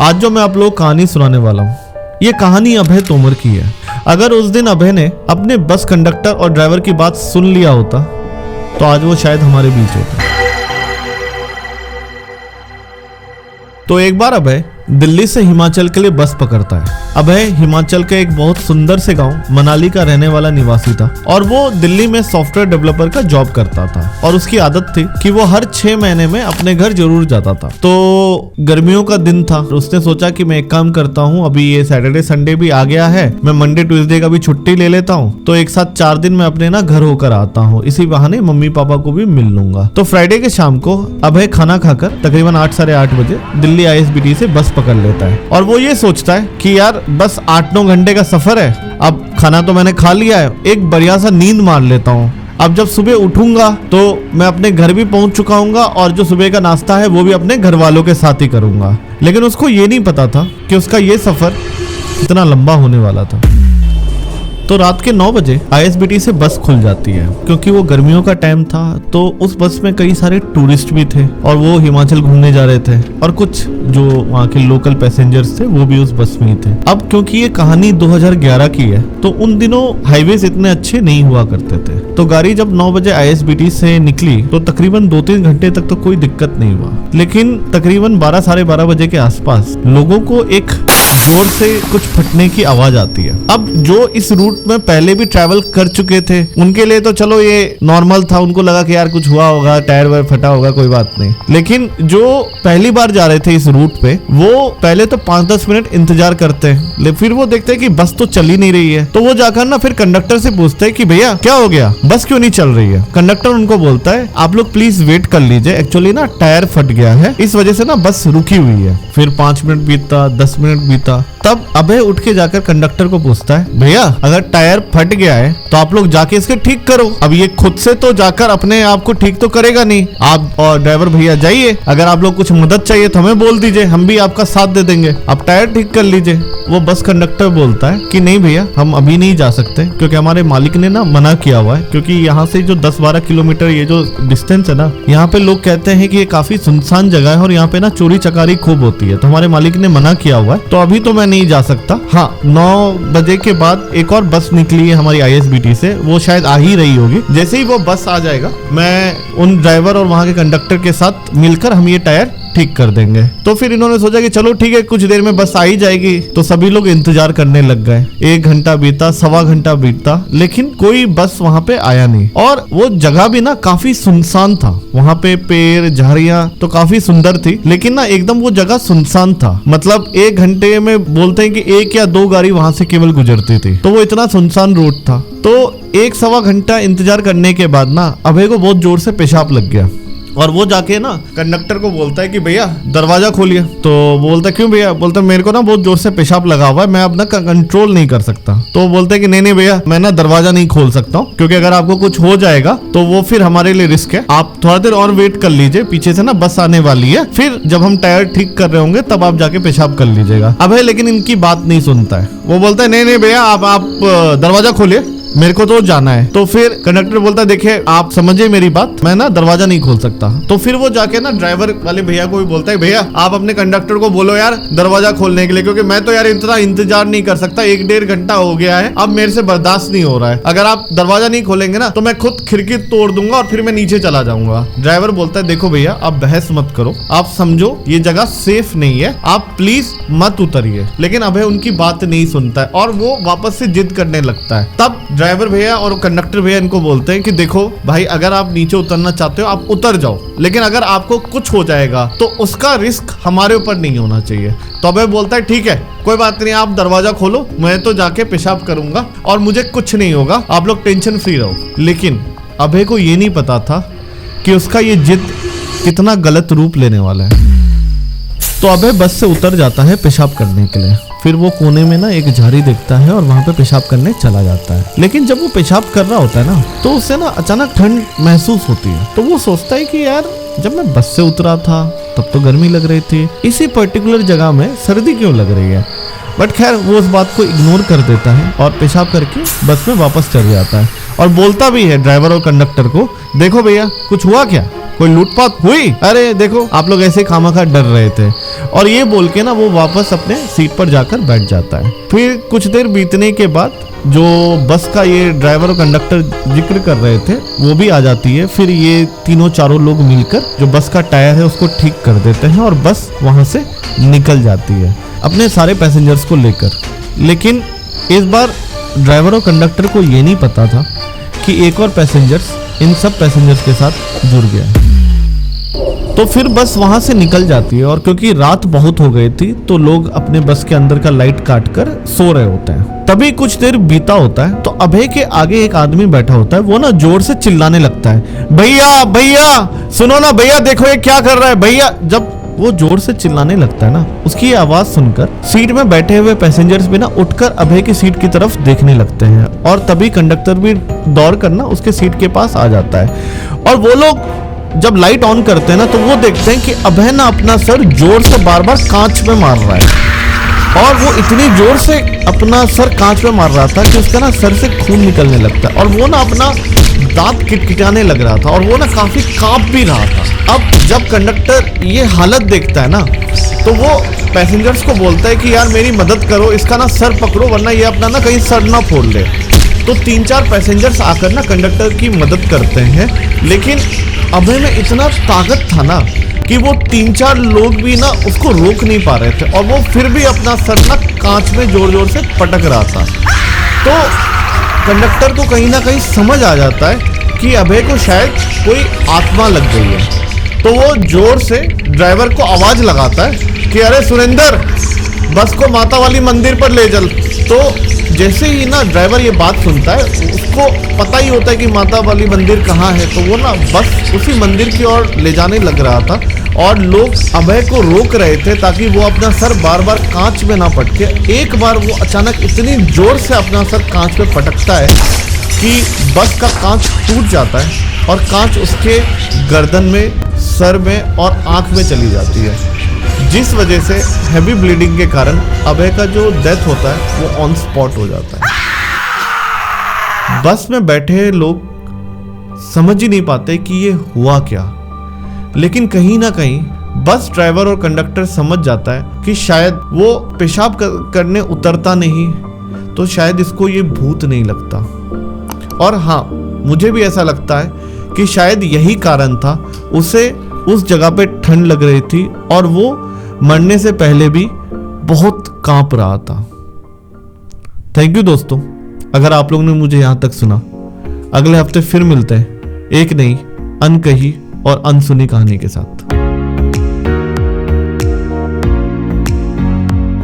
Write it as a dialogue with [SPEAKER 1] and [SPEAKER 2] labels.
[SPEAKER 1] आज जो मैं आप लोग कहानी सुनाने वाला हूँ, ये कहानी अभय तोमर की है। अगर उस दिन अभय ने अपने बस कंडक्टर और ड्राइवर की बात सुन लिया होता तो आज वो शायद हमारे बीच होता। तो एक बार अभय दिल्ली से हिमाचल के लिए बस पकड़ता है। अभय हिमाचल के एक बहुत सुंदर से गांव मनाली का रहने वाला निवासी था और वो दिल्ली में सॉफ्टवेयर डेवलपर का जॉब करता था और उसकी आदत थी कि वो हर 6 महीने में अपने घर जरूर जाता था। तो गर्मियों का दिन था, उसने सोचा कि मैं एक काम करता हूँ, अभी ये सैटरडे संडे भी आ गया है, मैं मंडे ट्यूसडे का भी छुट्टी ले लेता हूँ, तो एक साथ 4 दिन मैं अपने ना घर होकर आता हूँ, इसी बहाने मम्मी पापा को भी मिल लूंगा। तो फ्राइडे के शाम को अभय खाना खाकर तकरीबन 8 साढ़े 8 बजे दिल्ली ISBT से बस पकड़ लेता है और वो ये सोचता है कि यार बस 8-9 घंटे का सफर है, अब खाना तो मैंने खा लिया है, एक बढ़िया सा नींद मार लेता हूँ। अब जब सुबह उठूंगा तो मैं अपने घर भी पहुंच चुका हूँगा और जो सुबह का नाश्ता है वो भी अपने घर वालों के साथ ही करूंगा। लेकिन उसको ये नहीं पता था कि उसका ये सफर कितना लंबा होने वाला था। तो रात के 9 बजे ISBT से बस खुल जाती है। क्योंकि वो गर्मियों का टाइम था तो उस बस में कई सारे टूरिस्ट भी थे और वो हिमाचल घूमने जा रहे थे और कुछ जो वहाँ के लोकल पैसेंजर्स थे वो भी उस बस में ही थे। अब क्योंकि ये कहानी 2011 की है तो उन दिनों हाईवेज इतने अच्छे नहीं हुआ करते थे। तो गाड़ी जब 9 बजे ISBT से निकली तो तकरीबन 2-3 घंटे तक तो कोई दिक्कत नहीं हुआ, लेकिन तकरीबन 12 साढ़े 12 बजे के आसपास लोगों को एक जोर से कुछ फटने की आवाज आती है। अब जो इस रूट में पहले भी ट्रैवल कर चुके थे उनके लिए तो चलो ये नॉर्मल था, उनको लगा कि यार कुछ हुआ होगा, टायर वायर फटा होगा, कोई बात नहीं। लेकिन जो पहली बार जा रहे थे इस रूट पे वो पहले तो 5-10 मिनट इंतजार करते हैं, फिर वो देखते हैं कि बस तो चल ही नहीं रही है। तो वो जाकर ना फिर कंडक्टर से पूछते हैं कि भैया क्या हो गया, बस क्यों नहीं चल रही है। कंडक्टर उनको बोलता है आप लोग प्लीज वेट कर लीजिए, एक्चुअली ना टायर फट गया है, इस वजह से ना बस रुकी हुई है। फिर 5 मिनट बीता, 10 मिनट बीता, तब अभय उठ के जाकर कंडक्टर को पूछता है भैया अगर टायर फट गया है तो आप लोग जाके इसके ठीक करो। अब ये खुद से तो जाकर अपने आप को ठीक तो करेगा नहीं, आप और ड्राइवर भैया जाइए, अगर आप लोग कुछ मदद चाहिए तो हमें बोल दीजिए, हम भी आपका साथ दे देंगे, आप टायर ठीक कर लीजिए। वो बस कंडक्टर बोलता है कि नहीं भैया हम अभी नहीं जा सकते क्योंकि हमारे मालिक ने ना मना किया हुआ है, क्योंकि यहाँ से जो 10-12 किलोमीटर ये जो डिस्टेंस है ना, यहाँ पे लोग कहते हैं कि ये काफी सुनसान जगह है और यहाँ पे ना चोरी चकारी खूब होती है, तो हमारे मालिक ने मना किया हुआ है, तो अभी तो मैं नहीं जा सकता। हाँ 9 बजे के बाद एक और बस निकली है हमारी ISBT से, वो शायद आ ही रही होगी, जैसे ही वो बस आ जाएगा मैं उन ड्राइवर और वहाँ के कंडक्टर के साथ मिलकर हम ये टायर ठीक कर देंगे। तो फिर इन्होंने सोचा कि चलो ठीक है कुछ देर में बस आ ही जाएगी। तो सभी लोग इंतजार करने लग गए। 1 घंटा बीता, 1.25 घंटा बीता, लेकिन कोई बस वहां पे आया नहीं और वो जगह भी ना काफी सुनसान था, वहां पे पेड़ झाड़ियां तो काफी सुंदर थी, लेकिन ना एकदम वो जगह सुनसान था। मतलब 1 घंटे में बोलते हैं कि 1 या 2 गाड़ी वहां से केवल गुजरती थी, तो वो इतना सुनसान रूट था। तो 1-1.25 घंटा इंतजार करने के बाद ना अभय को बहुत जोर से पेशाब लग गया और वो जाके ना कंडक्टर को बोलता है कि भैया दरवाजा खोलिए। तो बोलता है क्यों भैया, बोलता है मेरे को ना बहुत जोर से पेशाब लगा हुआ है, मैं अब ना कंट्रोल नहीं कर सकता। तो बोलते है कि नहीं भैया मैं ना दरवाजा नहीं खोल सकता हूँ, क्योंकि अगर आपको कुछ हो जाएगा तो वो फिर हमारे लिए रिस्क है, आप थोड़ा देर और वेट कर लीजिए, पीछे से ना बस आने वाली है, फिर जब हम टायर ठीक कर रहे होंगे तब आप जाके पेशाब कर लीजिएगा। अभय लेकिन इनकी बात नहीं सुनता है, वो बोलता है नहीं भैया आप दरवाजा खोलिए, मेरे को तो जाना है। तो फिर कंडक्टर बोलता है देखिए आप समझिए मेरी बात, मैं ना दरवाजा नहीं खोल सकता। तो फिर वो जाके ना ड्राइवर वाले भैया को भी बोलता है भैया आप अपने कंडक्टर को बोलो यार दरवाजा खोलने के लिए, क्योंकि मैं तो यार इतना इंतजार नहीं कर सकता, 1-1.5 घंटा हो गया है, अब मेरे से बर्दाश्त नहीं हो रहा है, अगर आप दरवाजा नहीं खोलेंगे ना तो मैं खुद खिड़की तोड़ दूंगा और फिर मैं नीचे चला जाऊंगा। ड्राइवर बोलता है देखो भैया आप बहस मत करो, आप समझो ये जगह सेफ नहीं है, आप प्लीज मत उतरिए। लेकिन अभय उनकी बात नहीं सुनता है और वो वापस से जिद करने लगता है। तब ड्राइवर भैया और कंडक्टर भैया इनको बोलते हैं कि देखो भाई अगर आप नीचे उतरना चाहते हो आप उतर जाओ, लेकिन अगर आपको कुछ हो जाएगा तो उसका रिस्क हमारे ऊपर नहीं होना चाहिए। तो अभय बोलता है ठीक है कोई बात नहीं, आप दरवाजा खोलो, मैं तो जाके पेशाब करूंगा और मुझे कुछ नहीं होगा, आप लोग टेंशन फ्री रहो। लेकिन अभय को ये नहीं पता था कि उसका ये जिद कितना गलत रूप लेने वाला है। तो अभय बस से उतर जाता है पेशाब करने के लिए। फिर वो कोने में ना एक झाड़ी देखता है और वहां पे पेशाब करने चला जाता है। लेकिन जब वो पेशाब कर रहा होता है ना तो उसे ना अचानक ठंड महसूस होती है। तो वो सोचता है कि यार जब मैं बस से उतरा था तब तो गर्मी लग रही थी, इसी पर्टिकुलर जगह में सर्दी क्यों लग रही है। बट खैर वो उस बात को इग्नोर कर देता है और पेशाब करके बस में वापस चढ़ जाता है और बोलता भी है ड्राइवर और कंडक्टर को देखो भैया कुछ हुआ क्या, कोई लूटपाट हुई? अरे देखो आप लोग ऐसे खामखा डर रहे थे। और ये बोल के ना वो वापस अपने सीट पर जाकर बैठ जाता है। फिर कुछ देर बीतने के बाद जो बस का ये ड्राइवर और कंडक्टर जिक्र कर रहे थे वो भी आ जाती है। फिर ये तीनों चारों लोग मिलकर जो बस का टायर है उसको ठीक कर देते हैं और बस वहां से निकल जाती है अपने सारे पैसेंजर्स को लेकर। लेकिन इस बार ड्राइवर और कंडक्टर को ये नहीं पता था कि एक और पैसेंजर्स इन सब पैसेंजर्स के साथ जुड़ गया है। तो फिर बस वहां से निकल जाती है और क्योंकि रात बहुत हो गई थी तो लोग अपने बस के अंदर का लाइट काट कर सो रहे होते हैं। तभी कुछ देर बीता होता है तो अभय के आगे एक आदमी बैठा होता है। वो ना जोर से चिल्लाने लगता है, भैया भैया सुनो ना, भैया देखो ये क्या कर रहा है भैया। जब वो जोर से चिल्लाने लगता है ना, उसकी ये आवाज सुनकर सीट में बैठे हुए पैसेंजर्स भी ना उठकर अभय की सीट की तरफ देखने लगते हैं। और तभी कंडक्टर भी दौड़ कर ना उसके सीट के पास आ जाता है। और वो लोग जब लाइट ऑन करते हैं ना तो वो देखते हैं कि अभय ना अपना सर जोर से बार बार कांच में मार रहा है। और वो इतनी जोर से अपना सर कांच में मार रहा था कि उसका ना सर से खून निकलने लगता है और वो ना अपना दांत किटकिटाने लग रहा था और वो ना काफी कांप भी रहा था। अब जब कंडक्टर ये हालत देखता है ना तो वो पैसेंजर्स को बोलता है कि यार मेरी मदद करो, इसका ना सर पकड़ो वरना ये अपना ना कहीं सर ना फोड़ ले। तो 3-4 पैसेंजर्स आकर ना कंडक्टर की मदद करते हैं। लेकिन अभय में इतना ताकत था ना कि वो 3-4 लोग भी ना उसको रोक नहीं पा रहे थे और वो फिर भी अपना सर ना कांच में जोर जोर से पटक रहा था। तो कंडक्टर को कहीं ना कहीं समझ आ जाता है कि अभय को शायद कोई आत्मा लग गई है। तो वो जोर से ड्राइवर को आवाज लगाता है कि अरे सुरेंद्र, बस को माता वाली मंदिर पर ले चल। तो जैसे ही ना ड्राइवर ये बात सुनता है उसको पता ही होता है कि माता वाली मंदिर कहाँ है। तो वो ना बस उसी मंदिर की ओर ले जाने लग रहा था और लोग अभय को रोक रहे थे ताकि वो अपना सर बार बार कांच में ना पटके। एक बार वो अचानक इतनी जोर से अपना सर कांच में पटकता है कि बस का कांच टूट जाता है और कांच उसके गर्दन में, सर में और आंख में चली जाती है, जिस वजह से हैवी ब्लीडिंग के कारण अभय का जो डेथ होता है वो ऑन स्पॉट हो जाता है। बस में बैठे लोग समझ ही नहीं पाते कि ये हुआ क्या। लेकिन कहीं ना कहीं बस ड्राइवर और कंडक्टर समझ जाता है कि शायद वो पेशाब करने उतरता नहीं तो शायद इसको ये भूत नहीं लगता। और हाँ, मुझे भी ऐसा लगता है कि शायद यही कारण था उसे उस जगह पे ठंड लग रही थी और वो मरने से पहले भी बहुत कांप रहा था। थैंक यू दोस्तों, अगर आप लोगों ने मुझे यहां तक सुना। अगले हफ्ते फिर मिलते हैं एक नई अनकही और अनसुनी कहानी के साथ।